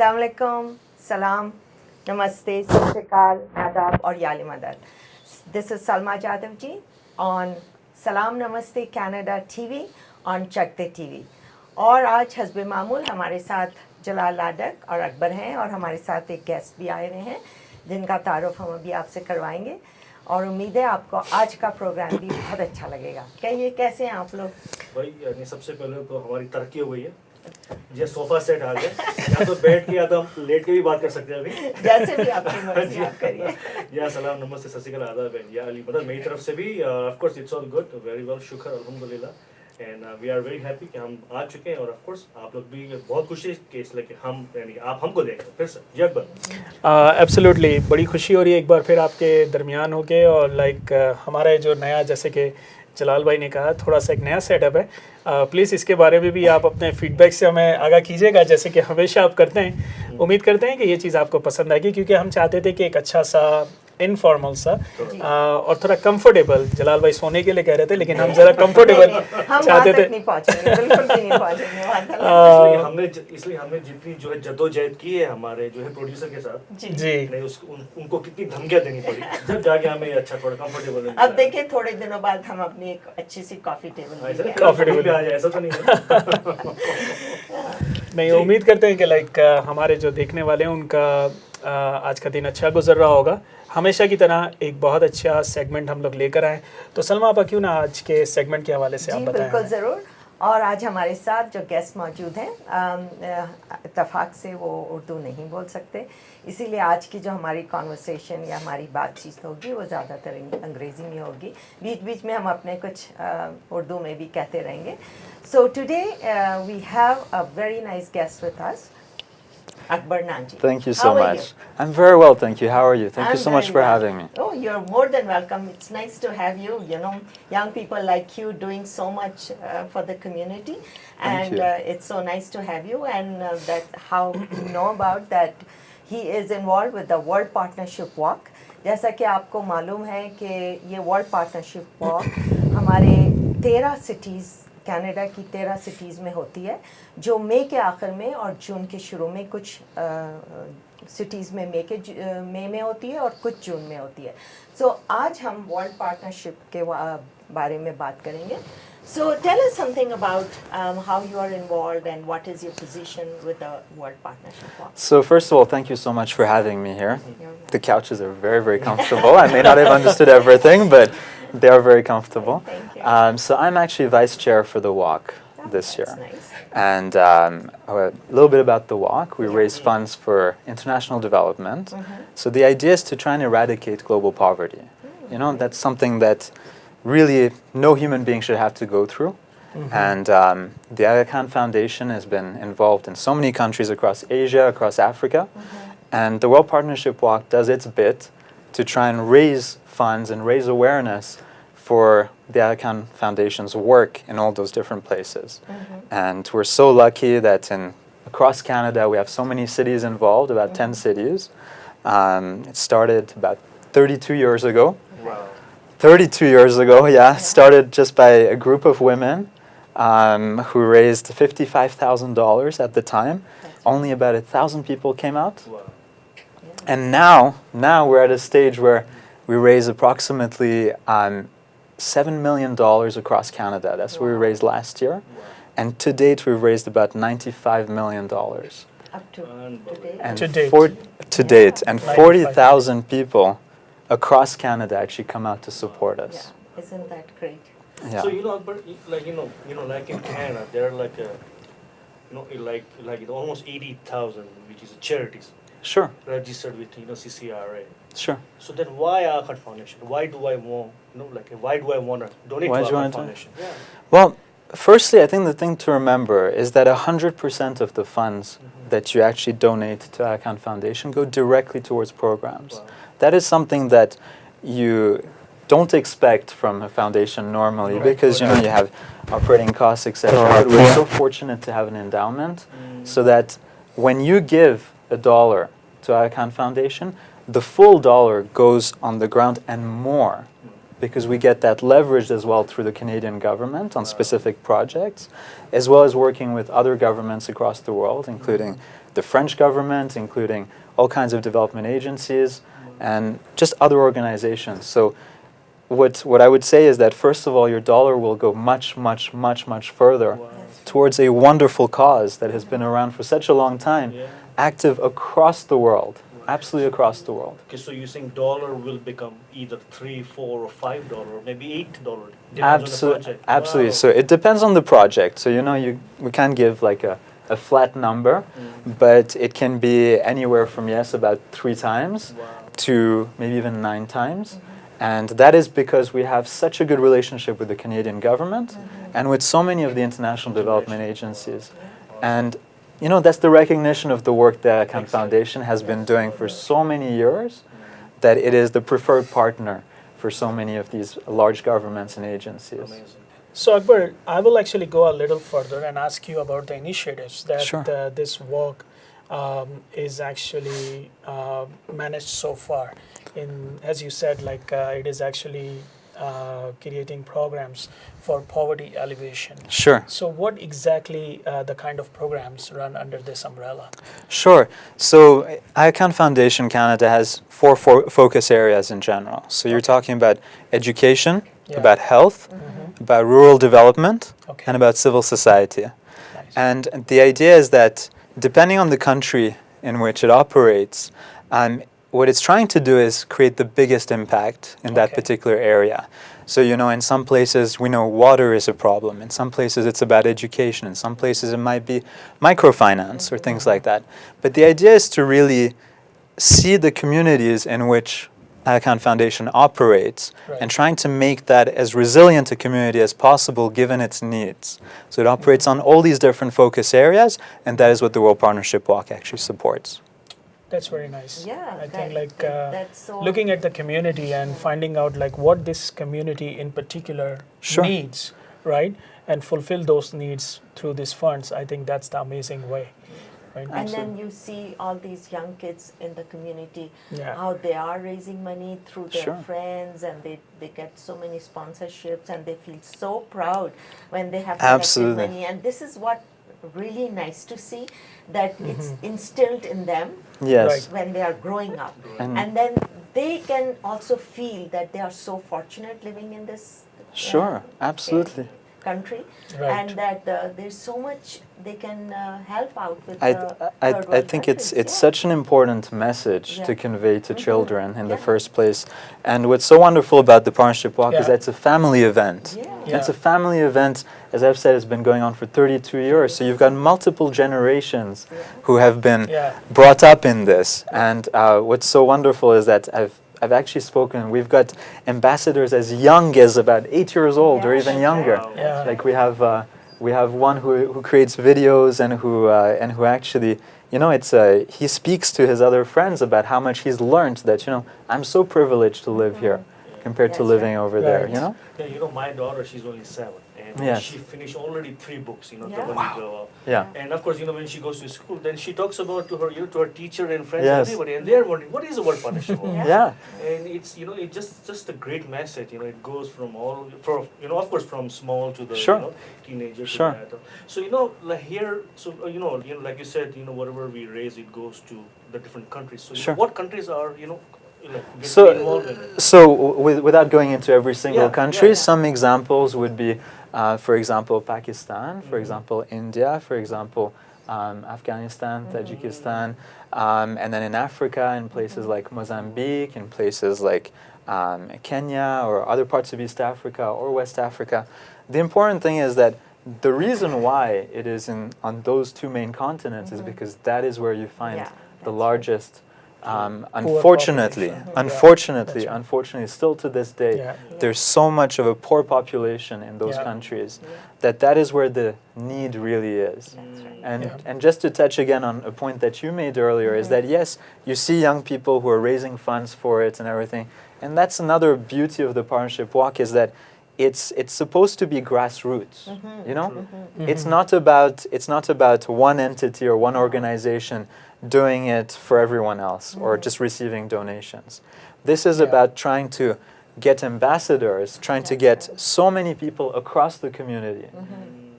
अस्सलाम वालेकुम, सलाम, namaste, सत श्री अकाल, आदाब और याले मदद. This is Salma Jadhav ji on Salam Namaste Canada TV on चकते टीवी. और आज हस्बे मामूल हमारे साथ जलाल लाडक और अकबर हैं और हमारे साथ एक गेस्ट भी आए हुए हैं जिनका तारुफ हम अभी आपसे करवाएंगे और उम्मीद है आपको आज का प्रोग्राम भी बहुत अच्छा लगेगा. कहिए कैसे हैं आप लोग? भाई यानी सबसे पहले तो हमारी तरक्की हो गई है. ये सोफा सेट आ गया, या तो बैठ के या तो हम लेट के भी बात कर सकते हैं अभी. जैसे भी आपकी मर्जी आप करिए. या सलाम नमस्ते सत श्री अकाल आदाब या अली मतलब मेरी तरफ से भी of course it's all good, very well, शुक्र अल्हम्दुलिल्लाह. And we are very happy कि हम आ चुके हैं और ऑफ कोर्स आप लोग भी बहुत खुशी के इसलिए कि हम यानी आप हमको देख रहे हैं फिर से. जी अकबर. एब्सोल्युटली बड़ी खुशी हो रही है एक बार फिर आपके दरमियान होके और लाइक हमारा जो नया जैसे कि जलाल भाई ने कहा थोड़ा सा एक नया सेटअप है. प्लीज़ इसके बारे में भी आप अपने फीडबैक से हमें आगाह कीजिएगा जैसे कि हमेशा आप करते हैं. उम्मीद करते हैं कि ये चीज़ आपको पसंद आएगी क्योंकि हम चाहते थे कि एक अच्छा सा इनफॉर्मल सा और थोड़ा कंफर्टेबल, जलाल भाई सोने के लिए कह रहे थे लेकिन हम ज़रा कंफर्टेबल चाहते थे. इसलिए हमने जितनी जो है जद्दोजहद की है हमारे जो है प्रोड्यूसर के साथ जी उनको कितनी धमकियां देनी पड़ी जब जाके हमें अच्छा थोड़ा कंफर्टेबल. अब देखिए थोड़े दिनों बाद हम अपनी एक अच्छी सी कॉफी टेबल पे आ जाए, ऐसा तो नहीं. नहीं, उम्मीद करते हैं कि लाइक हमारे जो देखने वाले हैं उनका आज का दिन अच्छा गुजर रहा होगा. हमेशा की तरह एक बहुत अच्छा सेगमेंट हम लोग लेकर आए. तो सलमा आपा क्यों ना आज के सेगमेंट के हवाले से आप बताएं. बिल्कुल ज़रूर. और आज हमारे साथ जो गेस्ट मौजूद हैं इत्तेफाक से वो उर्दू नहीं बोल सकते, इसीलिए आज की जो हमारी कॉन्वर्सेशन या हमारी बातचीत होगी वो ज़्यादातर अंग्रेज़ी में होगी. बीच बीच में हम अपने कुछ उर्दू में भी कहते रहेंगे. So today we have a very nice guest with us, Akbar Nanji. Thank you so much. I'm very well, thank you. How are you? Thank you so much for having me. Oh, you're more than welcome. It's nice to have you. You know, young people like you doing so much for the community, and it's so nice to have you. And that how you know about that he is involved with the World Partnership Walk. जैसा कि आपको मालूम है कि ये World Partnership Walk हमारे 13 cities Canada की 13 cities में होती है जो मई के आखिर में और जून के शुरू में कुछ सिटीज़ में मई में होती है और कुछ जून में होती है. सो आज हम वर्ल्ड पार्टनरशिप के बारे में बात करेंगे. So tell us something about how you are involved and what is your position with the world partnership. So first of all, thank you so much for having me here. The couches are very, very comfortable. I may not have understood everything, but they are very comfortable. Thank you. So I'm actually vice chair for the walk this year. Nice. And a little bit about the walk. We raise funds for international development. So the idea is to try and eradicate global poverty. You know, that's something that really no human being should have to go through. And the Aga Khan Foundation has been involved in so many countries across Asia, across Africa. And the World Partnership Walk does its bit to try and raise funds and raise awareness for the Aga Khan Foundation's work in all those different places. And we're so lucky that across Canada we have so many cities involved, about 10 cities. It started about 32 years ago. Wow. 32 years ago, yeah. Started just by a group of women who raised $55,000 at the time. Only about 1,000 people came out. Wow. And now we're at a stage where we raise approximately $7 million across Canada. That's what we raised last year. And to date, we've raised about $95 million. Up to today. And To date. to date. And 40,000 people across Canada actually come out to support us. Yeah. Isn't that great? Yeah. So but like like in Canada, there are like like almost 80,000, which is charities Sure. registered with CCRA. Sure. So then why Aga Khan Foundation? Why do I want why do I want to donate Why to do you Aga want Khan to? Foundation? Yeah. Well, firstly, I think the thing to remember is that 100% of the funds that you actually donate to Aga Khan Foundation go directly towards programs. Wow. That is something that you don't expect from a foundation normally because you have operating costs, etc. But we're so fortunate to have an endowment so that when you give $1 to Aga Khan Foundation, the full dollar goes on the ground and more because we get that leveraged as well through the Canadian government on specific projects, as well as working with other governments across the world, including the French government, including all kinds of development agencies, and just other organizations. So what I would say is that, first of all, your dollar will go much, much, much, much further towards a wonderful cause that has been around for such a long time, active across the world, absolutely across the world. Okay, so you're saying dollar will become either $3, $4, or $5, or maybe $8. Depends on the project. Absolutely. Wow. So it depends on the project. So we can't give like a flat number, but it can be anywhere from about 3 times to maybe even 9 times. And that is because we have such a good relationship with the Canadian government and with so many of the international development agencies. And that's the recognition of the work that Khan Foundation has been doing for so many years, that it is the preferred partner for so many of these large governments and agencies. Amazing. So Akbar, I will actually go a little further and ask you about the initiatives that Sure. This walk is actually managed so far. As you said, it is actually creating programs for poverty alleviation. Sure. So what exactly the kind of programs run under this umbrella? Sure. So Icahn Foundation Canada has 4 focus areas in general. So you're talking about education, about health, about rural development, and about civil society. Nice. And the idea is that depending on the country in which it operates, what it's trying to do is create the biggest impact in that particular area. So, in some places we know water is a problem. In some places it's about education. In some places it might be microfinance or things like that. But the idea is to really see the communities in which Icahn Foundation operates and trying to make that as resilient a community as possible given its needs. So it operates on all these different focus areas, and that is what the World Partnership Walk actually supports. That's very nice. Yeah, I think that's so looking at the community and finding out what this community in particular needs, right? And fulfill those needs through these funds. I think that's the amazing way. Right? And then you see all these young kids in the community, Yeah. how they are raising money through their Sure. friends, and they get so many sponsorships, and they feel so proud when they have Absolutely. collected money. And this is what really nice to see, that it's instilled in them Yes. when they are growing up. And- And then they can also feel that they are so fortunate living in this Sure, absolutely. country, Right. and that there's so much they can help out with I third I world think countries. it's such an important message Yeah. to convey to children in the Yeah. first place. And what's so wonderful about the Partnership Walk is Yeah. that it's a family event. Yeah. It's a family event, as I've said, it's been going on for 32 years. So you've got multiple generations who have been brought up in this. And what's so wonderful is that I've actually spoken, we've got ambassadors as young as about 8 years old or Yeah, even that's younger. right. Yeah. Like we have one who creates videos and who actually, he speaks to his other friends about how much he's learned, that, I'm so privileged to live here compared to That's living right. over there, Right. Yeah, my daughter, she's only 7, and Yes. she finished already 3 books, Yeah. the one you grow up. Yeah. And of course, when she goes to school, then she talks about to her, to her teacher and friends Yes. and everybody, and they're wondering, what is the word partnership? Yeah. And it's, it's just a great message, it goes from of course from small to the, Sure. teenager to Sure. the adult. So, like here, so, like you said, whatever we raise, it goes to the different countries. So, Sure. what countries are, get So, involved in it? without going into every single Yeah, country, yeah. some examples would be, for example, Pakistan, for example, India, for example, Afghanistan, Tajikistan, and then in Africa, in places like Mozambique, in places like Kenya or other parts of East Africa or West Africa. The important thing is that the reason why it is on those 2 main continents is because that is where you find Yeah, the that's largest. population. Unfortunately, still to this day, Yeah. there's so much of a poor population in those Yeah. countries that is where the need really is. That's right. And Yeah. and just to touch again on a point that you made earlier is that yes, you see young people who are raising funds for it and everything, and that's another beauty of the Partnership Walk is that it's supposed to be grassroots. It's not about one entity or one organization doing it for everyone else or just receiving donations. This is about trying to get ambassadors, trying to get so many people across the community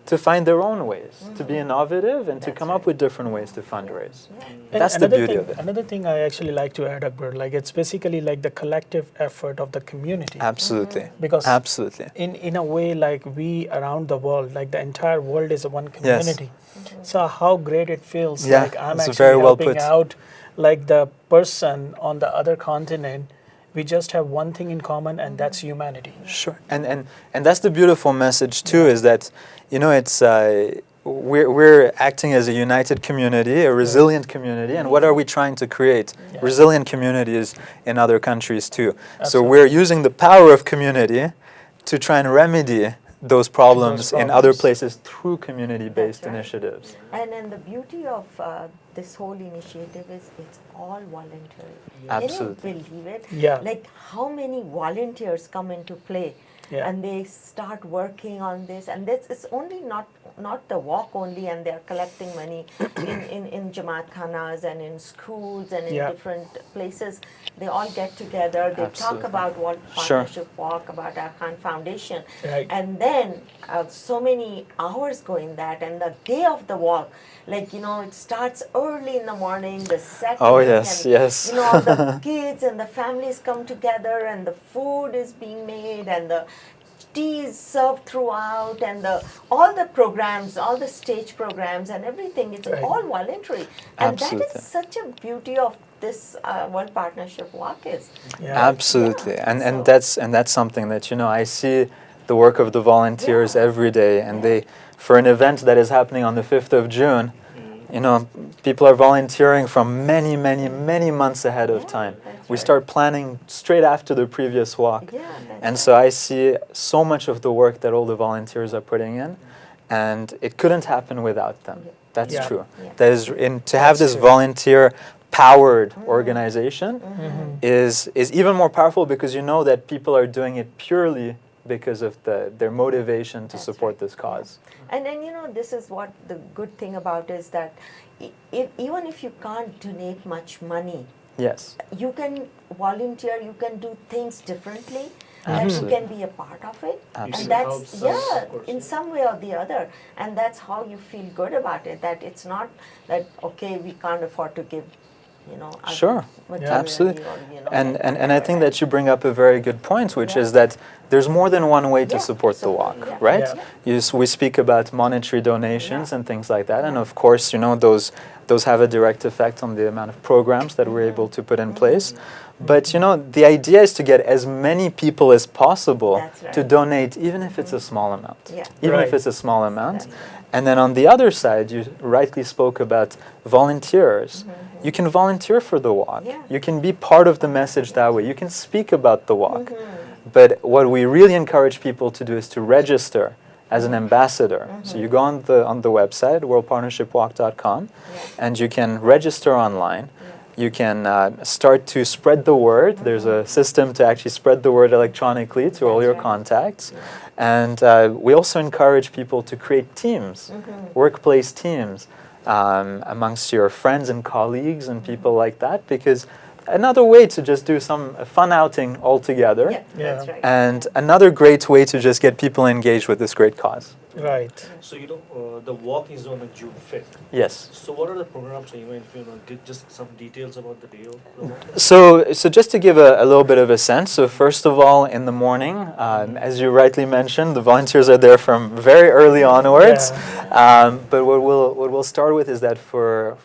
to find their own ways, to be innovative and to That's come up right. with different ways to fundraise. And That's the another beauty thing, of it. Another thing I actually like to add, Akbar, like it's basically like the collective effort of the community. Absolutely. Because Absolutely. in a way, like we around the world, like the entire world is one Yes. community. So how great it feels, Yeah, like I'm it's actually very well helping put. out like the person on the other continent. We just have one thing in common, and that's humanity. Sure, and that's the beautiful message too. Is that, you know, it's we're acting as a united community, a resilient community, and what are we trying to create? Yeah. Resilient communities in other countries too. So Absolutely. we're using the power of community to try and remedy those problems in other problems. places through community-based That's right. initiatives. And the beauty of this whole initiative is it's all voluntary. Absolutely. Can you believe it? Yeah. Like how many volunteers come into play, Yeah. and they start working on this, and this it's only not the walk only, and they're collecting money in Jamaat khanas and in schools and in Yeah. different places. They all get together. They talk Absolutely. about what Sure. partnership walk, about our Khan Foundation, Right. and then so many hours go in that, and the day of the walk, like it starts early in the morning, the setting, Oh, yes, and yes. all the kids and the families come together, and the food is being made, and the tea is served throughout, and all the programs, all the stage programs and everything, it's Right. all voluntary, and that Absolutely. is such a beauty of this World Partnership Walk is. Yeah. Absolutely, Yeah, and so- that's something that I see the work of the volunteers Yeah. every day, and Yeah. they, for an event that is happening on the 5th of June, people are volunteering from many months ahead of Yeah, time. that's We right. start planning straight after the previous walk, Yeah, that's and right. so I see so much of the work that all the volunteers are putting in, and it couldn't happen without them. Yeah. That's Yeah. true. Yeah. That is, to have That's this true. volunteer powered organization Mm-hmm. is even more powerful, because you know that people are doing it purely because of their motivation to That's support right. this cause. And then this is what the good thing about is that even if you can't donate much money, Yes, you can volunteer, you can do things differently, and you Absolutely. can be a part of it. Absolutely. And You that's, help some, yeah, of course, in yeah. some way or the other. And that's how you feel good about it, that it's not that, okay, we can't afford to give, other Sure. materially Absolutely. or, And I think that you bring up a very good point, which Yeah. is that there's more than one way to Yeah, support the walk, yeah. right? Yeah. We speak about monetary donations Yeah. and things like that, and Yeah. of course, those have a direct effect on the amount of programs that we're able to put in place. But the idea is to get as many people as possible That's right. to donate, even if it's a small amount. Yeah. Even if Right. it's a small amount. That's right. And then on the other side, you rightly spoke about volunteers. You can volunteer for the walk. Yeah. You can be part of the message that way. You can speak about the walk. But what we really encourage people to do is to register as an ambassador. So you go on the website, worldpartnershipwalk.com, and you can register online. You can start to spread the word. There's a system to actually spread the word electronically to all That's your right. contacts. And we also encourage people to create teams, workplace teams, amongst your friends and colleagues and people like that, because another way to just do a fun outing all together, Yeah, that's Yeah. right. and another great way to just get people engaged with this great cause. Right. So the walk is on June 5th. Yes. So what are the programs? So if you give just some details about the day of the walk. So just to give a little bit of a sense, so first of all, in the morning, as you rightly mentioned, the volunteers are there from very early onwards. But what we'll start with is that for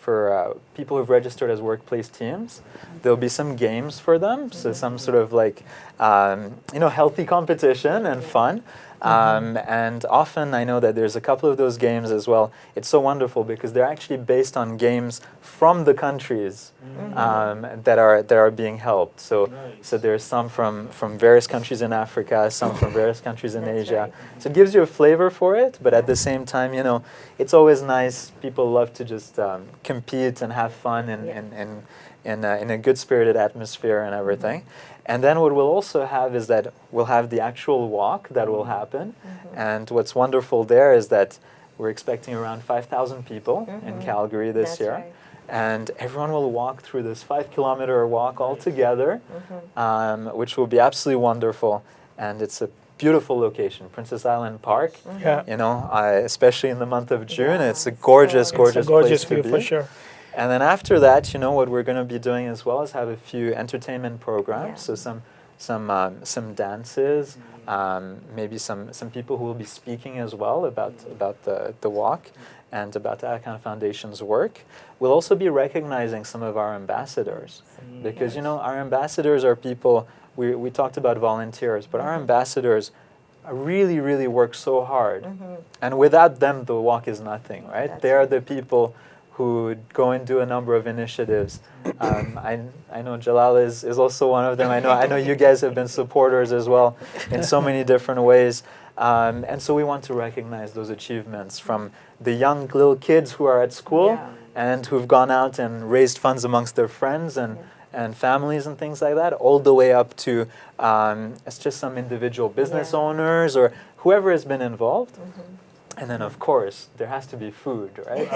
people who've registered as workplace teams, there'll be some games for them, so some sort of like healthy competition and fun. And often I know that there's a couple of those games as well. It's so wonderful because they're actually based on games from the countries that are being held. So Nice. there's some from various countries in Africa, some from various countries in That's Asia. right. So it gives you a flavor for it, but at the same time, it's always nice. People love to just compete and have fun in a good spirited atmosphere and everything. And then what we'll also have is that we'll have the actual walk that will happen. And what's wonderful there is that we're expecting around 5,000 people in Calgary this That's year. right. And everyone will walk through this 5-kilometer walk all together, which will be absolutely wonderful. And it's a beautiful location, Princess Island Park. Yeah. You know, especially in the month of June, Yeah, it's a so gorgeous, nice. gorgeous, It's a gorgeous place to view be. for sure. And then after that, you know, what we're going to be doing as well is have a few entertainment programs. Yeah. So some dances, maybe some people who will be speaking as well about the walk and about the Akan Foundation's work. We'll also be recognizing some of our ambassadors because, you know, our ambassadors are people, we talked about volunteers, but our ambassadors really, really work so hard. And without them, the walk is nothing, right? That's They are the people who go and do a number of initiatives. I know Jalal is also one of them. I know you guys have been supporters as well in so many different ways. And so we want to recognize those achievements from the young little kids who are at school Yeah. and who've gone out and raised funds amongst their friends and families and things like that, all the way up to it's just some individual business Yeah. owners or whoever has been involved. And then, of course, there has to be food, right?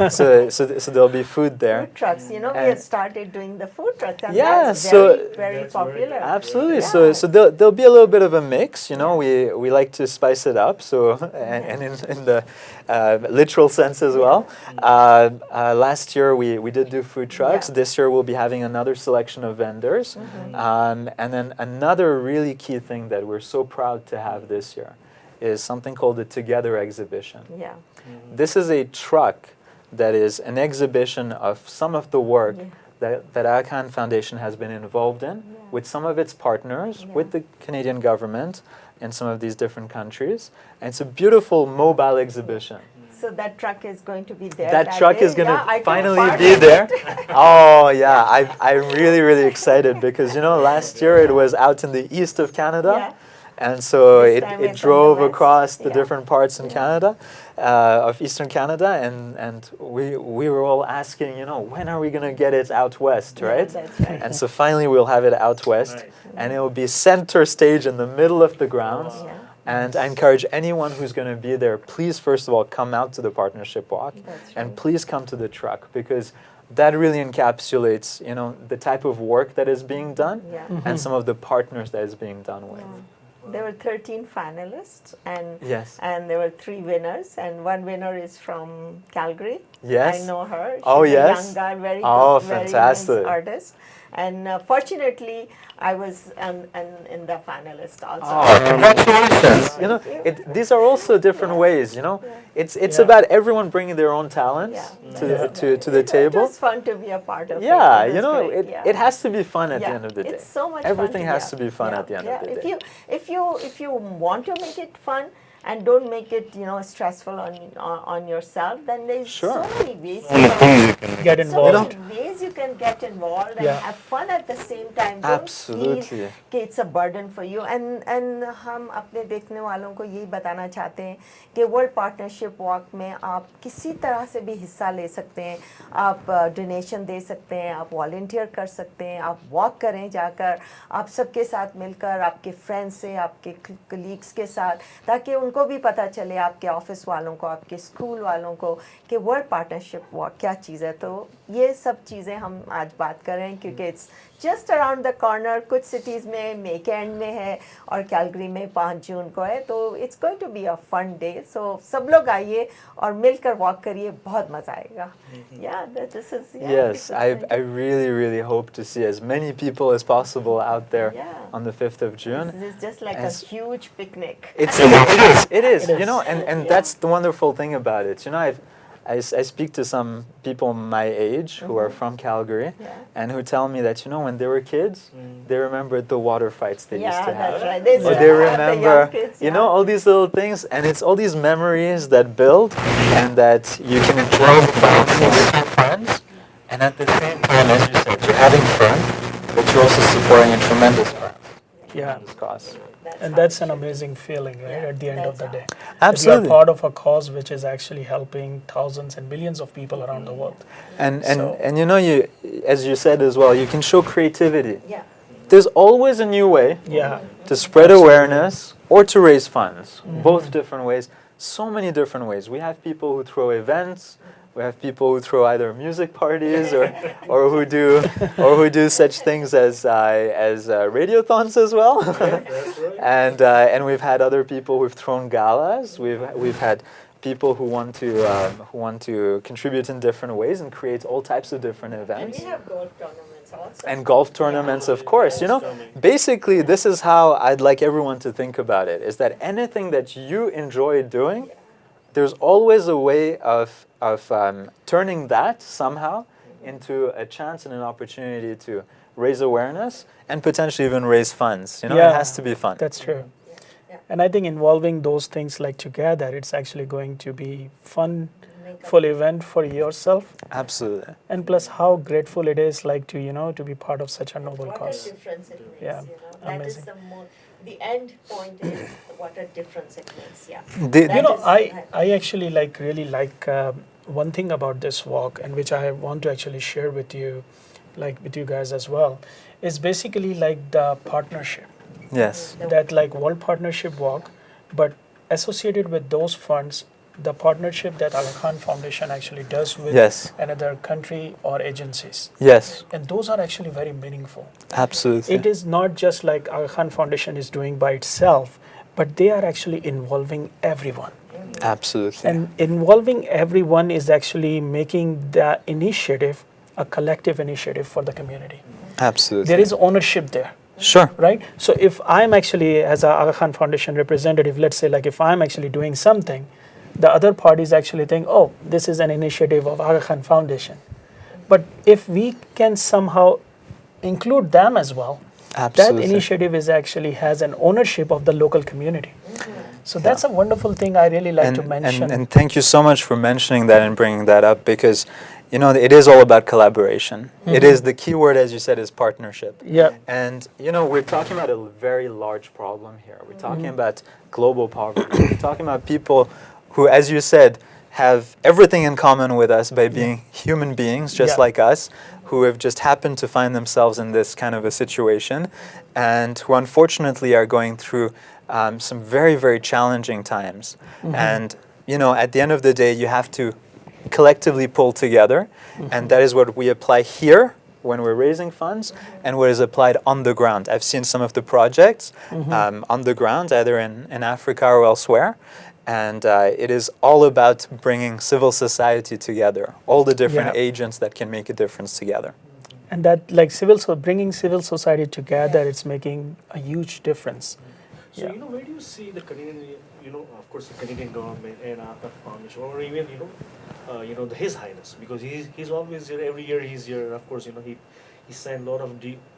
So there'll be food there. Food trucks, you know, we And- have started doing the food trucks, and Yeah, that's so- very, very That's very popular. good. Absolutely. Yeah. So there'll be a little bit of a mix. You know, we like to spice it up. So and in the literal sense as well. Last year we did do food trucks. Yeah. This year we'll be having another selection of vendors. And then another really key thing that we're so proud to have this year is something called the Together exhibition. Yeah. This is a truck that is an exhibition of some of the work that Aga Khan Foundation has been involved in with some of its partners, with the Canadian government in some of these different countries. And it's a beautiful mobile exhibition. So that truck is going to be there. That truck day. is going Yeah, I to took finally part be of there. it. Oh, yeah. I'm really, really excited because, you know, last year it was out in the east of Canada. Yeah. And so This it time it's on the drove west. across the Yeah. different parts in Canada, of eastern Canada, and we were all asking, you know, when are we going to get it out west, Yeah, right? that's right. And so finally we'll have it out west, Nice. and it will be center stage in the middle of the grounds. Yeah. And I encourage anyone who's going to be there, please first of all come out to the partnership walk, That's and right. please come to the truck because that really encapsulates, you know, the type of work that is being done Yeah. and some of the partners that is being done with. There were 13 finalists, and Yes. and there were 3 winners, and one winner is from Calgary. Yes. I know her. She's Oh, a yes? young girl, very Oh, good, very fantastic. nice artist. And fortunately, I was in the finalist also. Oh, congratulations! You know, these are also different ways. You know, it's about everyone bringing their own talents to the It table. was fun to be a part of it. Yeah, It was you know, great, it has to be fun at the Yeah, end of the day. It's so much Everything fun has to be fun at the end of the If day. if you want to make it fun and don't make it, you know, stressful on yourself, then there's Sure. so many ways you can Get involved. So many ways you can get involved and Yeah. have fun at the same time. Don't Absolutely. feel कि it's a burden for you. And हम अपने देखने वालों को यही बताना चाहते हैं कि वर्ल्ड पार्टनरशिप वॉक में आप किसी तरह से भी हिस्सा ले सकते हैं. आप डोनेशन दे सकते हैं, आप वॉलंटियर कर सकते हैं, आप वॉक करें जाकर, आप सबके साथ मिलकर, आपके फ्रेंड्स से, आपके कलीग्स के साथ, ताकि उनको भी पता चले, आपके ऑफिस वालों को, आपके स्कूल वालों को, कि वर्ल्ड पार्टनरशिप वॉक क्या चीज़ है. तो ये सब चीज़ें हम आज बात कर रहे हैं क्योंकि it's just around the corner. कुछ सिटीज़ में मे के एंड में है और कैलगरी में 5 जून को है. तो it's going to be a fun day. So सब लोग आइए और मिलकर वॉक करिए, बहुत मज़ा आएगा. This is Yes, I really, really hope to see as many people as possible out there Yeah. on the 5th of June. This is just like As- a huge picnic. It is, It you know, and that's the wonderful thing about it. You know, I speak to some people my age who are from Calgary and who tell me that, you know, when they were kids, they remembered the water fights they used to have. That's right. They Or still they have the young remember, kids, you know, all these little things, and it's all these memories that build and that you can enjoy with your friends. And at the same time, as you said, you're having fun, but you're also supporting a tremendous Yeah. cause. And that's an amazing feeling, right? At the end of the day, Absolutely. you are part of a cause which is actually helping thousands and millions of people around the world. And you know, as you said as well, you can show creativity. Yeah. There's always a new way Yeah, to spread awareness or to raise funds. Both different ways. So many different ways. We have people who throw events. We have people who throw either music parties or who do such things as radiothons as well. That's right. And we've had other people who've thrown galas. We've had people who want to contribute in different ways and create all types of different And events. we have golf tournaments also. And golf tournaments, of course. You know, Stunning. basically, this is how I'd like everyone to think about it: is that anything that you enjoy doing, there's always a way of turning that somehow into a chance and an opportunity to raise awareness and potentially even raise funds. You know, Yeah. it has to be fun. That's true. Yeah. And I think involving those things like together, it's actually going to be fun, Make a- full event for yourself. Absolutely. And plus, how grateful it is, like to be part of such a noble What cause. a difference it makes, Yeah, you know. That is amazing. the end point is what a difference it makes, yeah. The- That You know, is- I actually really like one thing about this walk, and which I want to actually share with you, like with you guys as well, is basically like the partnership. yes. That like World Partnership Walk, but associated with those funds, the partnership that Aga Khan Foundation actually does with Yes. another country or agencies. Yes. And those are actually very meaningful. Absolutely. It is not just like Aga Khan Foundation is doing by itself, but they are actually involving everyone. Absolutely. And involving everyone is actually making the initiative a collective initiative for the community. Absolutely. There is ownership there, Sure. right? So if I'm actually, as a Aga Khan Foundation representative, let's say like if I'm actually doing something, the other parties actually think, oh, this is an initiative of Aga Khan Foundation. But if we can somehow include them as well, Absolutely. that initiative is actually has an ownership of the local community. So that's a wonderful thing I really like to mention. And thank you so much for mentioning that and bringing that up, because you know it is all about collaboration. It is the key word, as you said, is partnership. Yeah. And you know we're talking about a very large problem here. We're talking about global poverty. We're talking about people who, as you said, have everything in common with us by being human beings just Yeah. like us, who have just happened to find themselves in this kind of a situation, and who unfortunately are going through some very, very challenging times. And, you know, at the end of the day, you have to collectively pull together, and that is what we apply here when we're raising funds and what is applied on the ground. I've seen some of the projects on the ground, either in Africa or elsewhere, and it is all about bringing civil society together, all the different Yeah. agents that can make a difference together. And that like bringing civil society together, it's making a huge difference. So, Yeah. you know, where do you see the Canadian, you know, of course, the Canadian government and Aga Foundation, or even, you know, His Highness, because he's always here, every year he's here, and of course, you know, he signed a lot of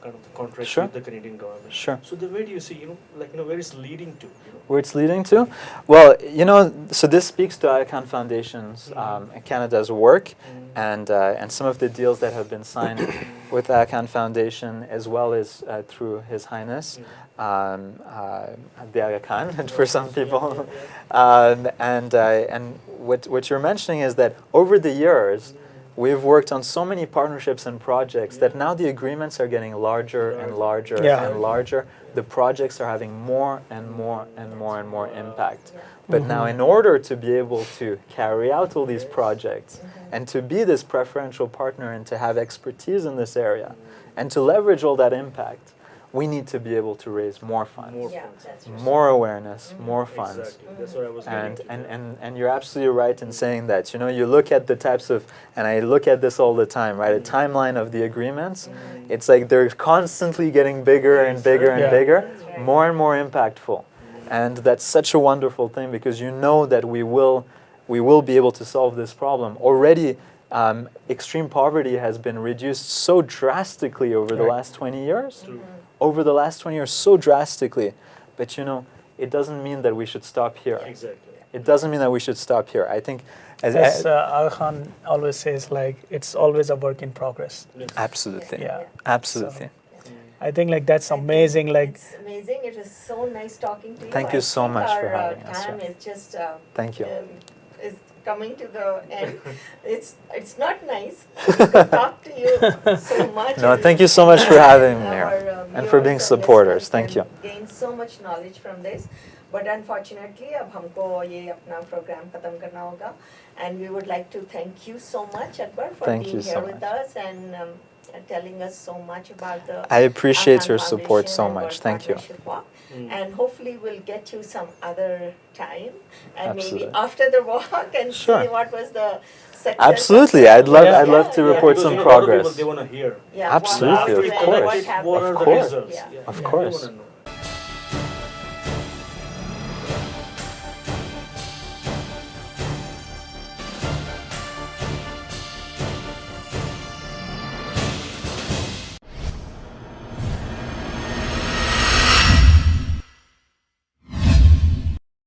kind of the contracts Sure. with the Canadian government. Sure. So, where do you see, you know, like, you know, where it's leading to, you know? Where it's leading to? Well, you know, so this speaks to Aga Khan Foundation's Canada's work and some of the deals that have been signed with Aga Khan Foundation, as well as through His Highness, the Aga Khan, and for some people. And what you're mentioning is that over the years, we've worked on so many partnerships and projects that now the agreements are getting larger and larger Yeah. and larger. The projects are having more and more and more and more impact. But now in order to be able to carry out all these projects and to be this preferential partner and to have expertise in this area and to leverage all that impact, we need to be able to raise more funds, More Yeah, funds. that's right. more awareness, more funds. Exactly. That's what I was And, getting to. and you're absolutely right in saying that. You know, you look at the types of, and I look at this all the time, right? A timeline of the agreements. It's like they're constantly getting bigger and bigger and Yeah. bigger, That's right. more and more impactful. And that's such a wonderful thing because you know that we will be able to solve this problem. Already, extreme poverty has been reduced so drastically over the Right. last 20 years. True. Over the last 20 years, so drastically. But you know, it doesn't mean that we should stop here. Exactly. It doesn't mean that we should stop here. I think, As Aga Khan always says, like it's always a work in progress. Yes. absolutely, Yeah. absolutely. I think like that's amazing. Like It's amazing. It was so nice talking to you. Thank you I so think much for our, having us, time yeah. is just Thank you. is coming to the end. It's not nice to talk to you so much. No, and thank you so much for having me our, here and for being viewers and supporters. listeners Thank you. can gain so much knowledge from this. But unfortunately, अब हमको ये अपना program खत्म करना होगा. And we would like to thank you so much, Akbar, for Thank being you here so with much. us and telling us so much about the I appreciate Afghan your support Foundation so and much. World Thank you. Partnership Walk. And hopefully we'll get you some other time and Absolutely. maybe after the walk and Sure. see what was the success. Absolutely. of the- I'd love Yeah. I'd love to Yeah, report Because, some you know, a lot of people, progress. they want to hear. Yeah, Absolutely, what After of we happened, course. what collect it, happened. what are Of the course. results? Yeah. Of we course. wanna know.